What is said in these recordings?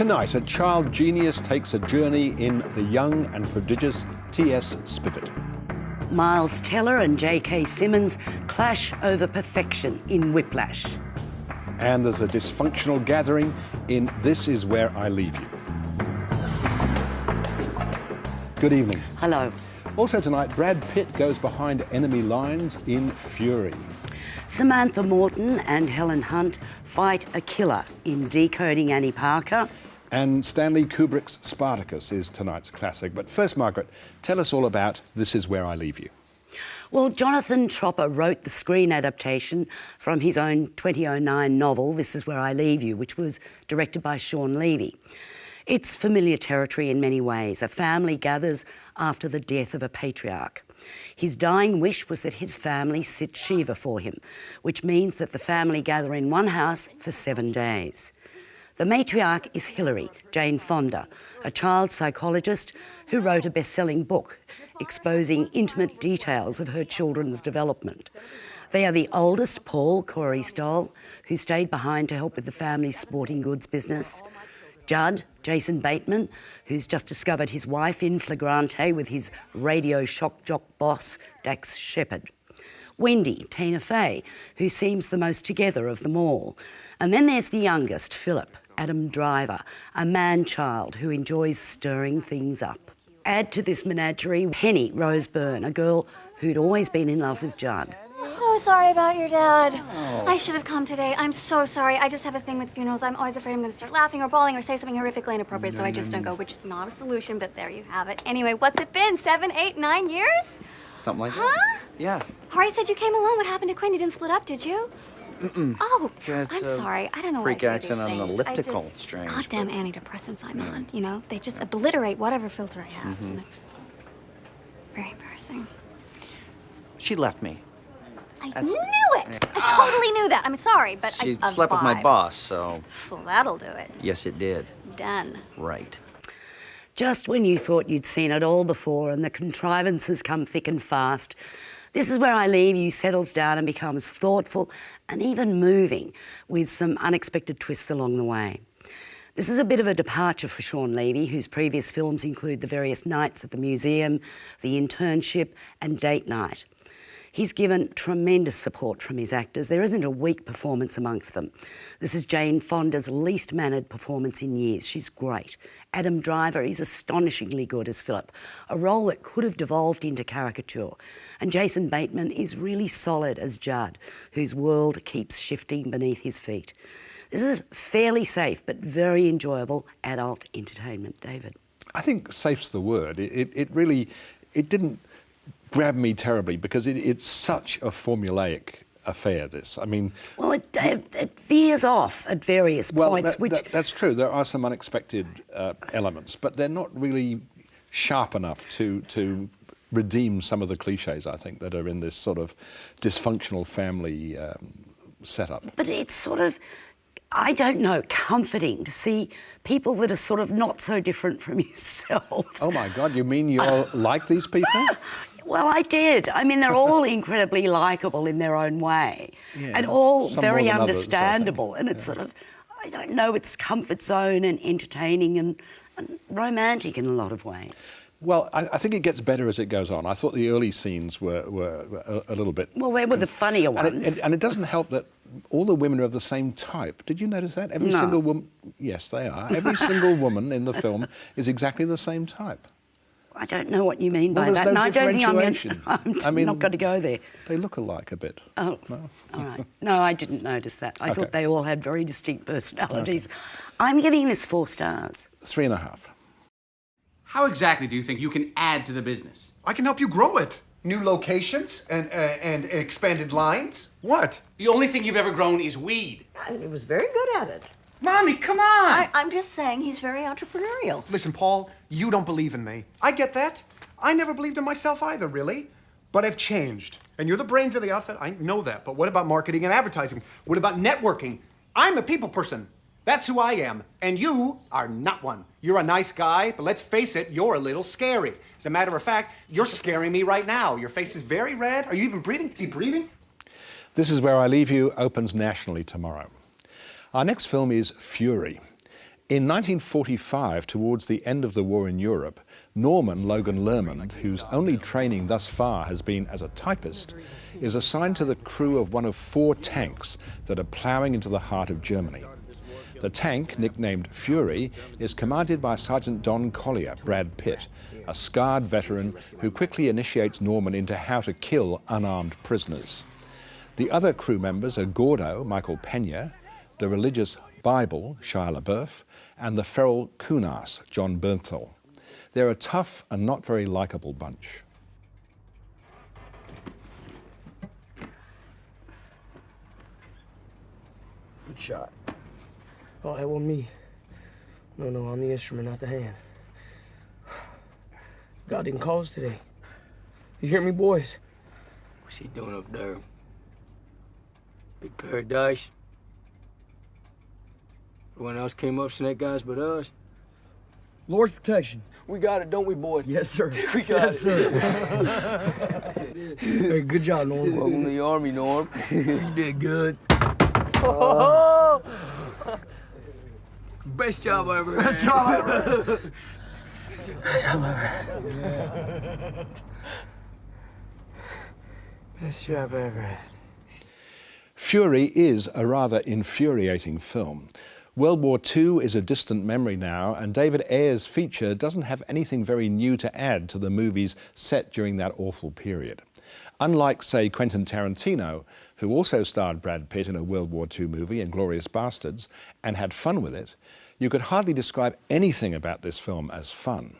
Tonight, a child genius takes a journey in the young and prodigious T.S. Spivet. Miles Teller and J.K. Simmons clash over perfection in Whiplash. And there's a dysfunctional gathering in This Is Where I Leave You. Good evening. Hello. Also tonight, Brad Pitt goes behind enemy lines in Fury. Samantha Morton and Helen Hunt fight a killer in Decoding Annie Parker. And Stanley Kubrick's Spartacus is tonight's classic. But first, Margaret, tell us all about This Is Where I Leave You. Well, Jonathan Tropper wrote the screen adaptation from his own 2009 novel, This Is Where I Leave You, which was directed by Sean Levy. It's familiar territory in many ways. A family gathers after the death of a patriarch. His dying wish was that his family sit Shiva for him, which means that the family gather in one house for 7 days. The matriarch is Hilary, Jane Fonda, a child psychologist who wrote a best-selling book exposing intimate details of her children's development. They are the oldest, Paul, Corey Stoll, who stayed behind to help with the family's sporting goods business. Judd, Jason Bateman, who's just discovered his wife in flagrante with his radio shock jock boss, Dax Shepard. Wendy, Tina Fey, who seems the most together of them all. And then there's the youngest, Philip, Adam Driver, a man-child who enjoys stirring things up. Add to this menagerie Penny Rose Byrne, a girl who'd always been in love with Judd. So sorry about your dad. Oh. I should have come today. I'm so sorry. I just have a thing with funerals. I'm always afraid I'm going to start laughing or bawling or say something horrifically inappropriate, so I just don't go, which is not a solution, but there you have it. Anyway, what's it been? 7, 8, 9 years? Something like that. Huh? Yeah. Hari said you came alone. What happened to Quinn? You didn't split up, did you? Mm-mm. Oh, It's I'm sorry. I don't know freak why I say accident these on an things. elliptical. Strange. Goddamn antidepressants I'm on, you know? They just obliterate whatever filter I have, and it's very embarrassing. She left me. I knew it! I totally knew that. I'm sorry, but She slept with my boss, so... Well, that'll do it. Yes, it did. Done. Right. Just when you thought you'd seen it all before and the contrivances come thick and fast, This Is Where I Leave You settles down and becomes thoughtful and even moving, with some unexpected twists along the way. This is a bit of a departure for Sean Levy, whose previous films include the various nights at the museum, The Internship and Date Night. He's given tremendous support from his actors. There isn't a weak performance amongst them. This is Jane Fonda's least mannered performance in years. She's great. Adam Driver is astonishingly good as Philip, a role that could have devolved into caricature. And Jason Bateman is really solid as Judd, whose world keeps shifting beneath his feet. This is fairly safe but very enjoyable adult entertainment, David. I think safe's the word. It didn't grab me terribly because it's such a formulaic affair, this. I mean... Well, it veers off at various points, that's true. There are some unexpected elements, but they're not really sharp enough to redeem some of the cliches, I think, that are in this sort of dysfunctional family setup. But it's sort of, I don't know, comforting to see people that are sort of not so different from yourselves. Oh my God, you mean you're like these people? Well, I did. I mean, they're all incredibly likeable in their own way, yeah, and all some very more than understandable. Others, and it's sort of, I don't know, it's comfort zone and entertaining and romantic in a lot of ways. Well, I think it gets better as it goes on. I thought the early scenes were a little bit... Well, they were the funnier ones. And it doesn't help that all the women are of the same type. Did you notice that? Every single woman... Yes, they are. Every single woman in the film is exactly the same type. I don't know what you mean by there's that. no I don't think I'm I not going to go there. They look alike a bit. Oh, no? All right. No, I didn't notice that. I thought they all had very distinct personalities. Okay. I'm giving this 4 stars. 3.5. How exactly do you think you can add to the business? I can help you grow it. New locations and expanded lines. What? The only thing you've ever grown is weed. He was very good at it. Mommy, come on! I'm just saying he's very entrepreneurial. Listen, Paul, you don't believe in me. I get that. I never believed in myself either, really. But I've changed. And you're the brains of the outfit. I know that. But what about marketing and advertising? What about networking? I'm a people person. That's who I am. And you are not one. You're a nice guy, but let's face it, you're a little scary. As a matter of fact, you're scaring me right now. Your face is very red. Are you even breathing? Is he breathing? This Is Where I Leave You opens nationally tomorrow. Our next film is Fury. In 1945, towards the end of the war in Europe, Norman Logan Lerman, whose only training thus far has been as a typist, is assigned to the crew of one of 4 tanks that are ploughing into the heart of Germany. The tank, nicknamed Fury, is commanded by Sergeant Don Collier, Brad Pitt, a scarred veteran who quickly initiates Norman into how to kill unarmed prisoners. The other crew members are Gordo, Michael Pena, the religious Bible, Shia LaBeouf, and the feral Kunas, John Bernthal. They're a tough and not very likable bunch. Good shot. Oh, that wasn't me. No, I'm the instrument, not the hand. God didn't call us today. You hear me, boys? What's he doing up there? Big paradise? Everyone else came up, snake eyes but us. Lord's protection. We got it, don't we, boy? Yes, sir. We got it. Sir. Hey, good job, Norm. Welcome to the Army, Norm. You did good. Best job I ever had. Best job ever. Best job ever. Best job ever had. Fury is a rather infuriating film. World War II is a distant memory now, and David Ayer's feature doesn't have anything very new to add to the movies set during that awful period. Unlike, say, Quentin Tarantino, who also starred Brad Pitt in a World War II movie, *Inglourious Bastards*, and had fun with it, you could hardly describe anything about this film as fun.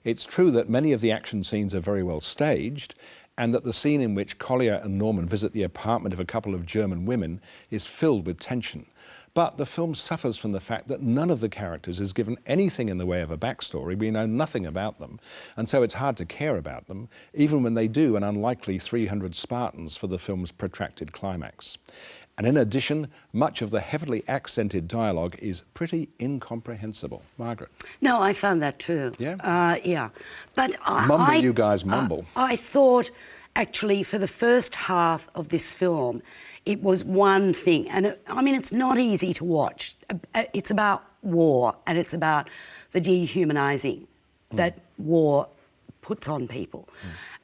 It's true that many of the action scenes are very well staged, and that the scene in which Collier and Norman visit the apartment of a couple of German women is filled with tension. But the film suffers from the fact that none of the characters is given anything in the way of a backstory. We know nothing about them, and so it's hard to care about them, even when they do an unlikely 300 Spartans for the film's protracted climax. And in addition, much of the heavily accented dialogue is pretty incomprehensible. Margaret? No, I found that too. Yeah? Yeah. But You guys mumble. I thought, actually, for the first half of this film, it was one thing. And, it's not easy to watch. It's about war, and it's about the dehumanising that war puts on people.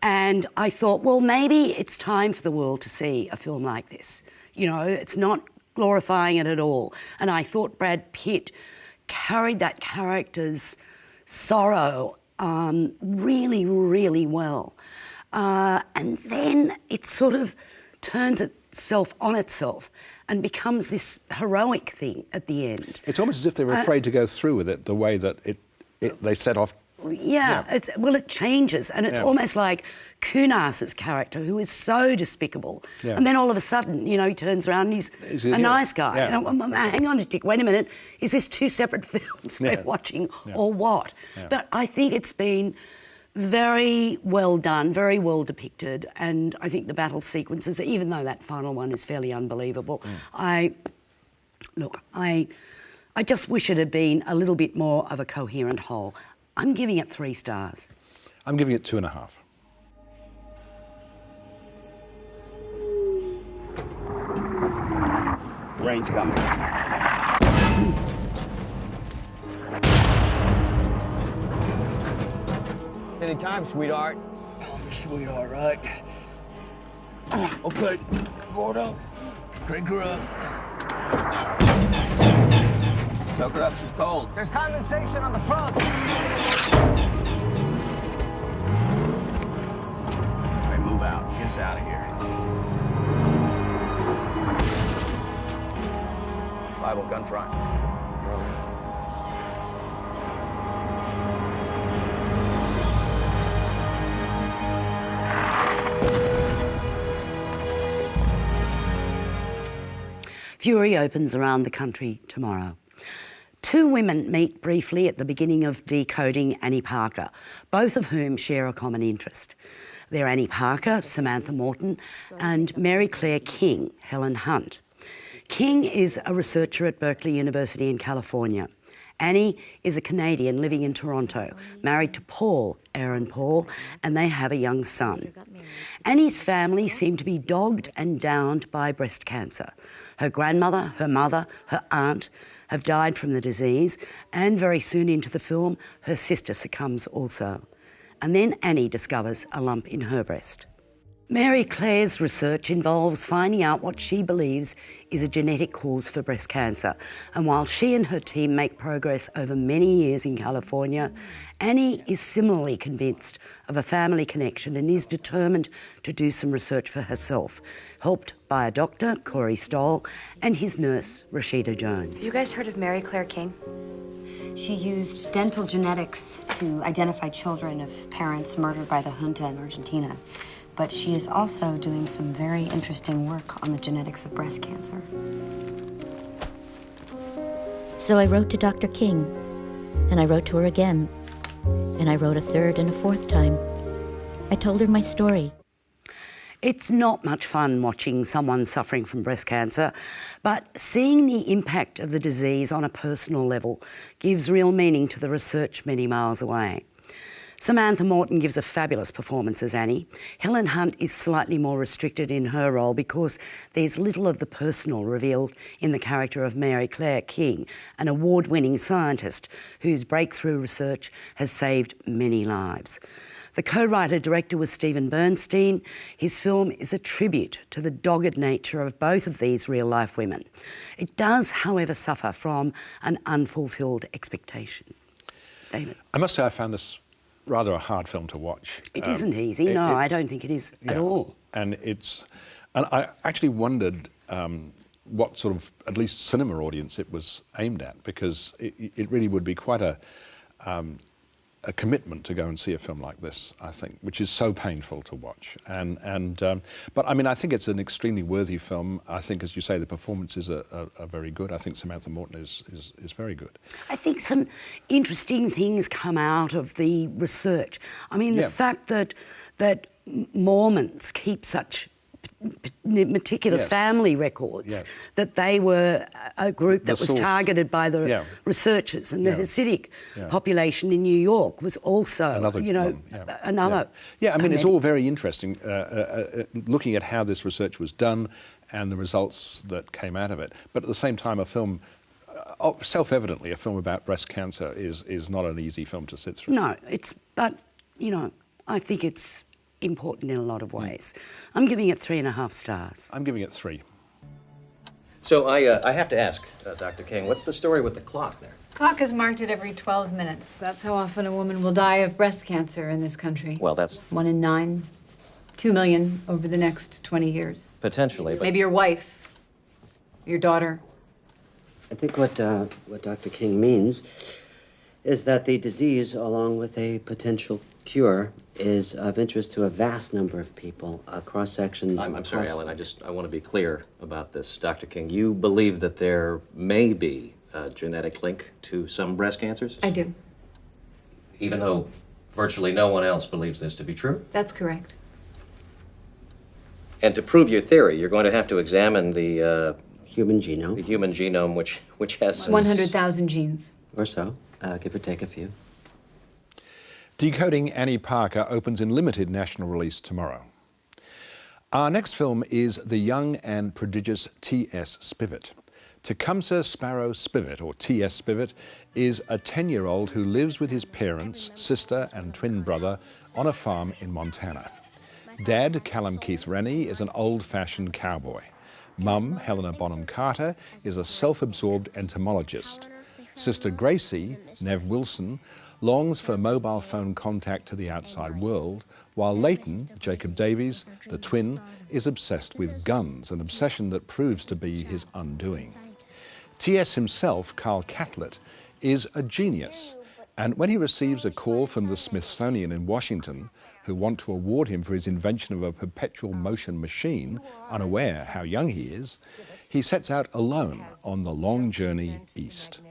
And I thought, well, maybe it's time for the world to see a film like this. It's not glorifying it at all. And I thought Brad Pitt carried that character's sorrow really, really well. And then it sort of turns itself on itself and becomes this heroic thing at the end. It's almost as if they were afraid to go through with it the way that they set off. Yeah. It changes, and it's almost like Kunas's character, who is so despicable, and then all of a sudden, he turns around and he's a nice guy. Yeah. And hang on a tick, wait a minute, is this 2 separate films we're watching, or what? Yeah. But I think it's been very well done, very well depicted, and I think the battle sequences, even though that final one is fairly unbelievable, I just wish it had been a little bit more of a coherent whole. I'm giving it 3 stars. I'm giving it 2.5. Rain's coming. Anytime, sweetheart. I'm your sweetheart, right? Okay. Gordo. Crank her up. Tuck her up, she's cold. There's condensation on the front. Hey, move out. Get us out of here. Bible gun front. Fury opens around the country tomorrow. 2 women meet briefly at the beginning of Decoding Annie Parker, both of whom share a common interest. They're Annie Parker, Samantha Morton, and Mary Claire King, Helen Hunt. King is a researcher at Berkeley University in California. Annie is a Canadian living in Toronto, married to Paul, Aaron Paul, and they have a young son. Annie's family seem to be dogged and downed by breast cancer. Her grandmother, her mother, her aunt have died from the disease, and very soon into the film, her sister succumbs also. And then Annie discovers a lump in her breast. Mary Claire's research involves finding out what she believes is a genetic cause for breast cancer. And while she and her team make progress over many years in California, Annie is similarly convinced of a family connection and is determined to do some research for herself, helped by a doctor, Corey Stoll, and his nurse, Rashida Jones. Have you guys heard of Mary Claire King? She used dental genetics to identify children of parents murdered by the junta in Argentina. But she is also doing some very interesting work on the genetics of breast cancer. So I wrote to Dr. King, and I wrote to her again, and I wrote a third and a fourth time. I told her my story. It's not much fun watching someone suffering from breast cancer, but seeing the impact of the disease on a personal level gives real meaning to the research many miles away. Samantha Morton gives a fabulous performance as Annie. Helen Hunt is slightly more restricted in her role because there's little of the personal revealed in the character of Mary Claire King, an award-winning scientist whose breakthrough research has saved many lives. The co-writer-director was Stephen Bernstein. His film is a tribute to the dogged nature of both of these real-life women. It does, however, suffer from an unfulfilled expectation. David? I must say I found this rather a hard film to watch. It isn't easy. No, I don't think it is at all. And I actually wondered what sort of, at least cinema audience it was aimed at, because it really would be quite a commitment to go and see a film like this, I think, which is so painful to watch. But I mean, I think it's an extremely worthy film. I think, as you say, the performances are very good. I think Samantha Morton is very good. I think some interesting things come out of the research. I mean, the fact that Mormons keep such meticulous family records, that they were a group that was targeted by the researchers, and the Hasidic population in New York was also, another. Yeah, I mean, it's all very interesting, looking at how this research was done and the results that came out of it. But at the same time, a film, self-evidently, a film about breast cancer is not an easy film to sit through. No, but I think it's important in a lot of ways. I'm giving it 3.5 stars. I'm giving it 3. So I have to ask, Dr. King, what's the story with the clock there? Clock is marked at every 12 minutes. That's how often a woman will die of breast cancer in this country. Well, that's 1 in 9, 2 million over the next 20 years. Potentially, but maybe your wife, your daughter. I think what Dr. King means is that the disease, along with a potential cure, is of interest to a vast number of people, a cross-section. I'm sorry, Ellen, I want to be clear about this. Dr. King, you believe that there may be a genetic link to some breast cancers? I do. Even though virtually no one else believes this to be true? That's correct. And to prove your theory, you're going to have to examine the human genome. The human genome, which has 100,000 genes. Or so, give or take a few. Decoding Annie Parker opens in limited national release tomorrow. Our next film is the young and prodigious T.S. Spivet. Tecumseh Sparrow Spivet, or T.S. Spivet, is a 10-year-old who lives with his parents, sister and twin brother on a farm in Montana. Dad, Callum Keith Rennie, is an old-fashioned cowboy. Mum, Helena Bonham Carter, is a self-absorbed entomologist. Sister Gracie, Nev Wilson, longs for mobile phone contact to the outside world, while Leighton, Jacob Davies, the twin, is obsessed with guns, an obsession that proves to be his undoing. T.S. himself, Carl Catlett, is a genius, and when he receives a call from the Smithsonian in Washington, who want to award him for his invention of a perpetual motion machine, unaware how young he is, he sets out alone on the long journey east.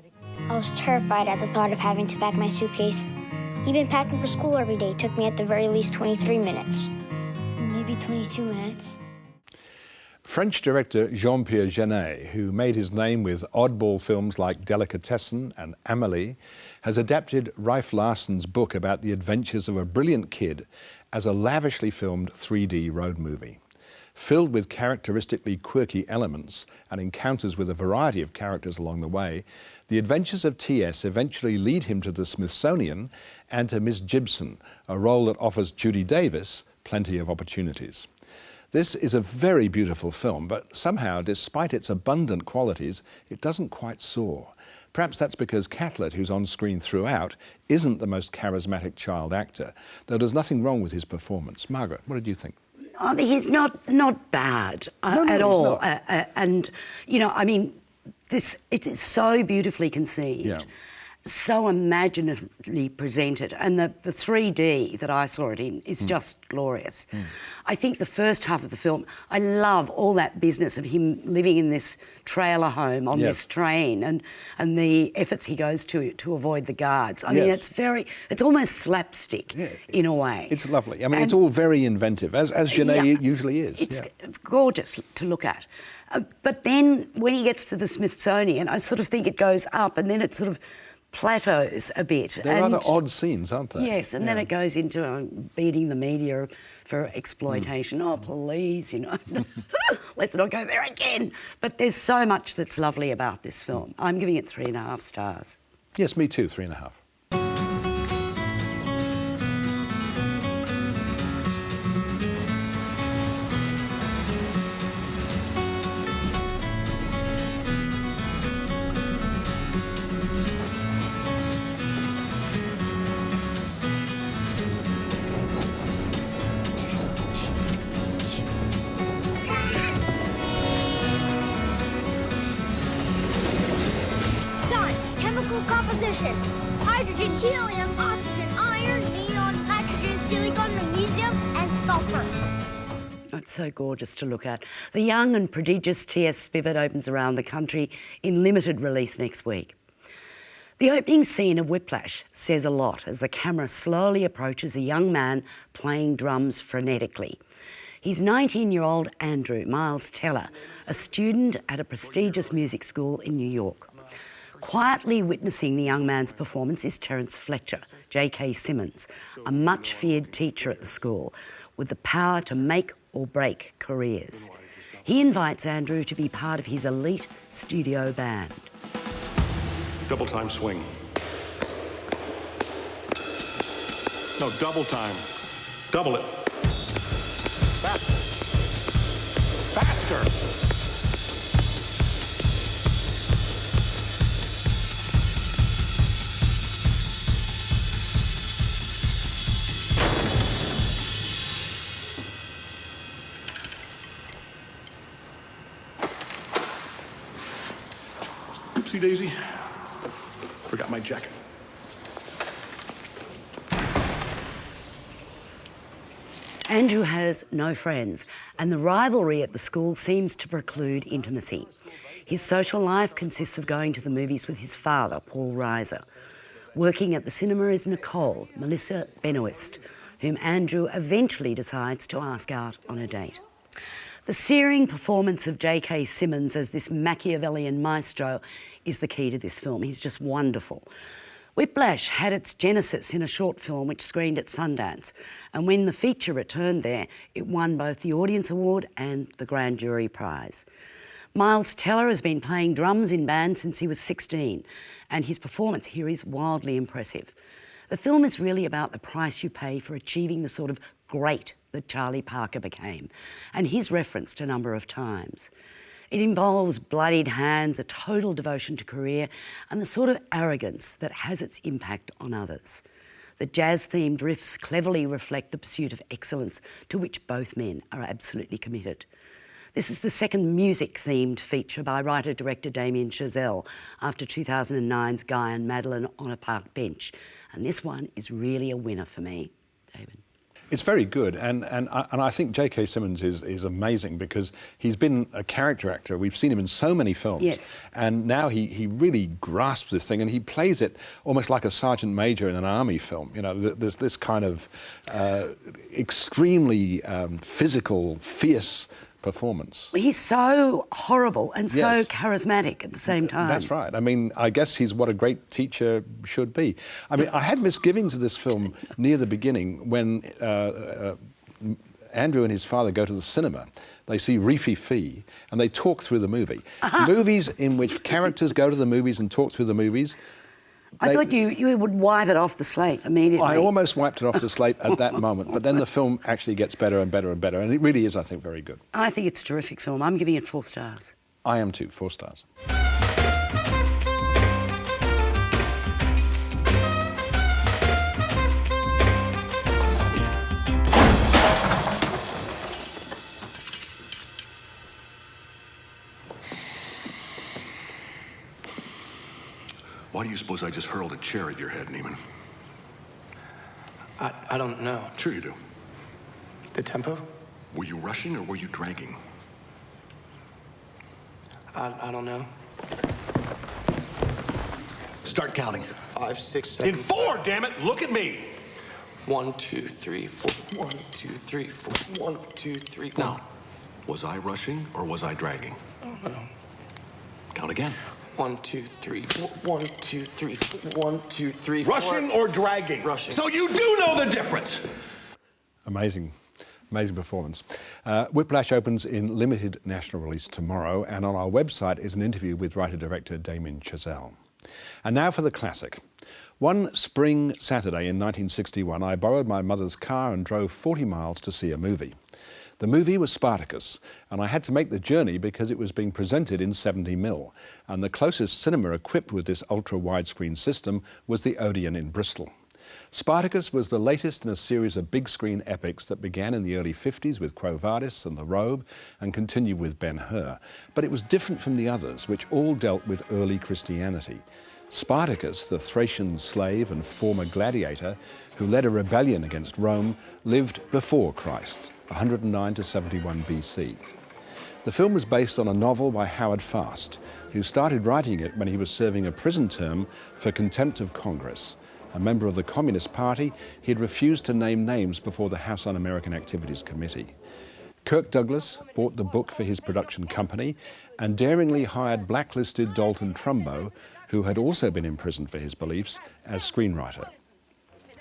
I was terrified at the thought of having to pack my suitcase. Even packing for school every day took me at the very least 23 minutes. Maybe 22 minutes. French director Jean-Pierre Jeunet, who made his name with oddball films like Delicatessen and Amélie, has adapted Ralph Larson's book about the adventures of a brilliant kid as a lavishly filmed 3D road movie. Filled with characteristically quirky elements and encounters with a variety of characters along the way, the adventures of T.S. eventually lead him to the Smithsonian and to Miss Gibson, a role that offers Judy Davis plenty of opportunities. This is a very beautiful film, but somehow, despite its abundant qualities, it doesn't quite soar. Perhaps that's because Catlett, who's on screen throughout, isn't the most charismatic child actor, though there's nothing wrong with his performance. Margaret, what did you think? Oh, he's not bad at all. And, you know, I mean, it is so beautifully conceived. Yeah. So imaginatively presented, and the 3D that I saw it in is just glorious. I think the first half of the film, I love all that business of him living in this trailer home on this train, and the efforts he goes to avoid the guards. I mean, it's almost slapstick in a way. It's lovely. I mean, it's all very inventive, as Genet usually is. It's gorgeous to look at. But then when he gets to the Smithsonian, I sort of think it goes up, and then it sort of plateaus a bit. They're rather odd scenes, aren't they? Yes, and then it goes into beating the media for exploitation. Oh, please, you know, let's not go there again. But there's so much that's lovely about this film. I'm giving it 3.5 stars. Yes, me too, 3.5. Composition: hydrogen, helium, oxygen, iron, neon, nitrogen, silicon, magnesium, and sulfur. It's so gorgeous to look at. The young and prodigious T.S. Spivet opens around the country in limited release next week. The opening scene of Whiplash says a lot as the camera slowly approaches a young man playing drums frenetically. He's 19-year-old Andrew Miles Teller, a student at a prestigious music school in New York. Quietly witnessing the young man's performance is Terence Fletcher, J.K. Simmons, a much-feared teacher at the school with the power to make or break careers. He invites Andrew to be part of his elite studio band. Double time swing. No, double time. Double it. Faster. Faster. Oopsie daisy. Forgot my jacket. Andrew has no friends, and the rivalry at the school seems to preclude intimacy. His social life consists of going to the movies with his father, Paul Reiser. Working at the cinema is Nicole, Melissa Benoist, whom Andrew eventually decides to ask out on a date. The searing performance of J.K. Simmons as this Machiavellian maestro is the key to this film. He's just wonderful. Whiplash had its genesis in a short film which screened at Sundance, and when the feature returned there, it won both the Audience Award and the Grand Jury Prize. Miles Teller has been playing drums in bands since he was 16, and his performance here is wildly impressive. The film is really about the price you pay for achieving the sort of great that Charlie Parker became, and he's referenced a number of times. It involves bloodied hands, a total devotion to career, and the sort of arrogance that has its impact on others. The jazz-themed riffs cleverly reflect the pursuit of excellence to which both men are absolutely committed. This is the second music-themed feature by writer-director Damien Chazelle after 2009's Guy and Madeline on a Park Bench, and this one is really a winner for me, David. It's very good, and I think J.K. Simmons is amazing because he's been a character actor. We've seen him in so many films. Yes. And now he really grasps this thing, and he plays it almost like a sergeant major in an army film. You know, there's this kind of extremely physical, fierce performance. He's so horrible and so charismatic at the same time. That's right. I mean, I guess he's what a great teacher should be. I mean, I had misgivings of this film near the beginning when Andrew and his father go to the cinema. They see Reefy Fee, and they talk through the movie. Movies in which characters go to the movies and talk through the movies. I thought you would wipe it off the slate immediately. I almost wiped it off the slate at that moment, but then the film actually gets better and better and better, and it really is, I think, very good. I think it's a terrific film. I'm giving it 4 stars. I am too, 4 stars. Why do you suppose I just hurled a chair at your head, Neiman? I don't know. Sure you do. The tempo? Were you rushing or were you dragging? I don't know. Start counting. 5, 6, 7. In 4, damn it! Look at me! 1, 2, 3, 4. 1, 2, 3, 4. 1, 2, 3, 4. Now, was I rushing or was I dragging? I don't know. Count again. 1, 2, 3, 4. 1, 2, 3, 4. 1, 2, 3, 4. Rushing or dragging? Rushing. So you do know the difference! Amazing. Amazing performance. Whiplash opens in limited national release tomorrow, and on our website is an interview with writer-director Damien Chazelle. And now for the classic. One spring Saturday in 1961, I borrowed my mother's car and drove 40 miles to see a movie. The movie was Spartacus, and I had to make the journey because it was being presented in 70mm, and the closest cinema equipped with this ultra-widescreen system was the Odeon in Bristol. Spartacus was the latest in a series of big-screen epics that began in the early 50s with Quo Vadis and The Robe and continued with Ben-Hur. But it was different from the others, which all dealt with early Christianity. Spartacus, the Thracian slave and former gladiator who led a rebellion against Rome, lived before Christ, 109 to 71 BC. The film was based on a novel by Howard Fast, who started writing it when he was serving a prison term for contempt of Congress. A member of the Communist Party, he had refused to name names before the House Un-American Activities Committee. Kirk Douglas bought the book for his production company and daringly hired blacklisted Dalton Trumbo, who had also been imprisoned for his beliefs, as screenwriter.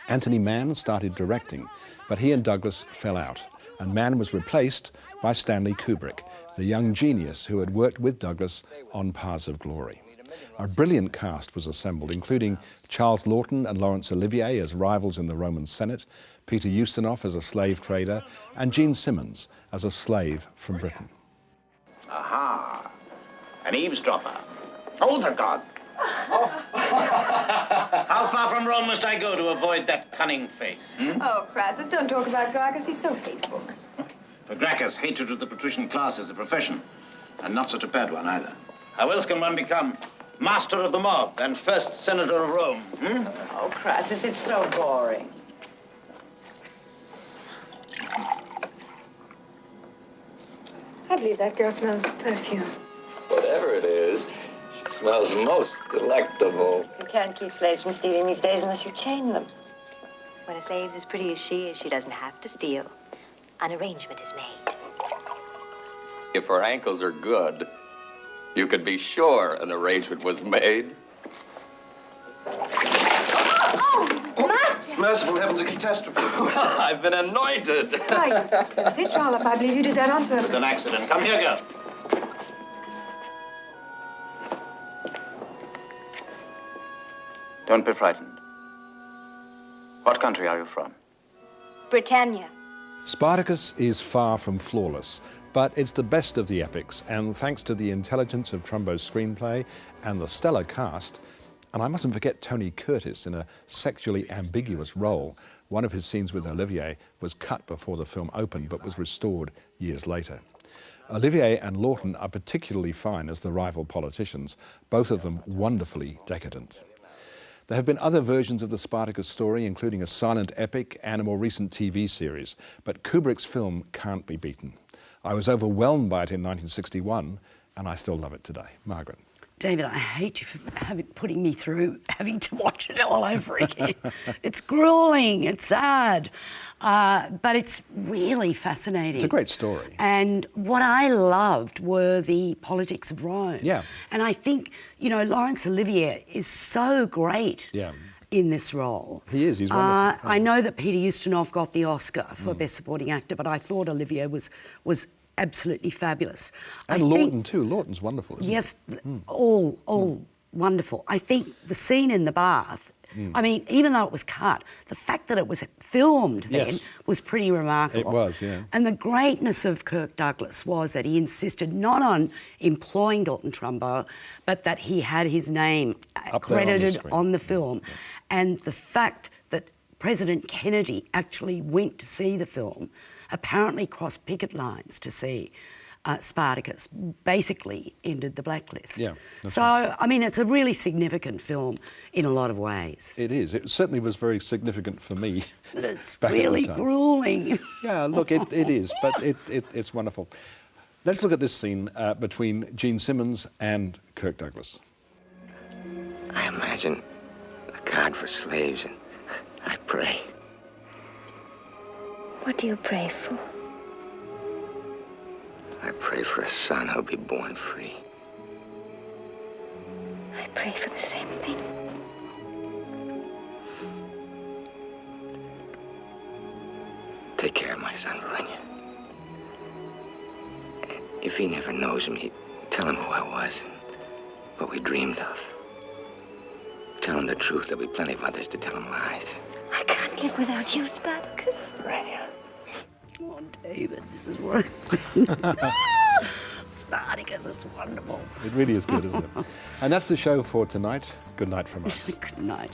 Anthony Mann started directing, but he and Douglas fell out, and Mann was replaced by Stanley Kubrick, the young genius who had worked with Douglas on Paths of Glory. A brilliant cast was assembled, including Charles Laughton and Laurence Olivier as rivals in the Roman Senate, Peter Ustinov as a slave trader, and Gene Simmons as a slave from Britain. Aha! An eavesdropper. Oh, for God! How far from Rome must I go to avoid that cunning face? Oh, Crassus, don't talk about Gracchus. He's so hateful. For Gracchus, hatred of the patrician class is a profession, and not such a bad one either. How else can one become master of the mob and first senator of Rome? Oh, Crassus, it's so boring. I believe that girl smells of perfume. Whatever it is, she smells most delectable. You can't keep slaves from stealing these days unless you chain them. When a slave's as pretty as she doesn't have to steal. An arrangement is made. If her ankles are good, you could be sure an arrangement was made. Merciful heavens, a catastrophe. Well, I've been anointed. Right. They trollop. I believe you did that on purpose. It's an accident. Come here, girl. Don't be frightened. What country are you from? Britannia. Spartacus is far from flawless, but it's the best of the epics, and thanks to the intelligence of Trumbo's screenplay and the stellar cast, and I mustn't forget Tony Curtis in a sexually ambiguous role. One of his scenes with Olivier was cut before the film opened, but was restored years later. Olivier and Laughton are particularly fine as the rival politicians, both of them wonderfully decadent. There have been other versions of the Spartacus story, including a silent epic and a more recent TV series, but Kubrick's film can't be beaten. I was overwhelmed by it in 1961, and I still love it today. Margaret. David, I hate you for putting me through having to watch it all over again. It's grueling, it's sad, but it's really fascinating. It's a great story. And what I loved were the politics of Rome. Yeah. And I think, you know, Laurence Olivier is so great. Yeah. in this role. He is, he's wonderful. I know that Peter Ustinov got the Oscar for Best Supporting Actor, but I thought Olivier was absolutely fabulous. And Lawton too. Lawton's wonderful, isn't yes, all wonderful. I think the scene in the bath, I mean, even though it was cut, the fact that it was filmed then was pretty remarkable. It was, yeah. And the greatness of Kirk Douglas was that he insisted not on employing Dalton Trumbo, but that he had his name credited on the film. And the fact that President Kennedy actually went to see the film, apparently crossed picket lines to see Spartacus, basically ended the blacklist. Yeah, so, right. I mean, it's a really significant film in a lot of ways. It is. It certainly was very significant for me. But it's really gruelling. Yeah, look, it is, but it's wonderful. Let's look at this scene between Gene Simmons and Kirk Douglas. I imagine a God for slaves, and I pray. What do you pray for? I pray for a son who'll be born free. I pray for the same thing. Take care of my son, Verenya. If he never knows me, tell him who I was and what we dreamed of. Tell him the truth. There'll be plenty of others to tell him lies. I can't live without you, Spartacus. Verenya. Oh, David, this is what Spartacus, it's wonderful. It really is good, isn't it? And that's the show for tonight. Good night from us. Good night.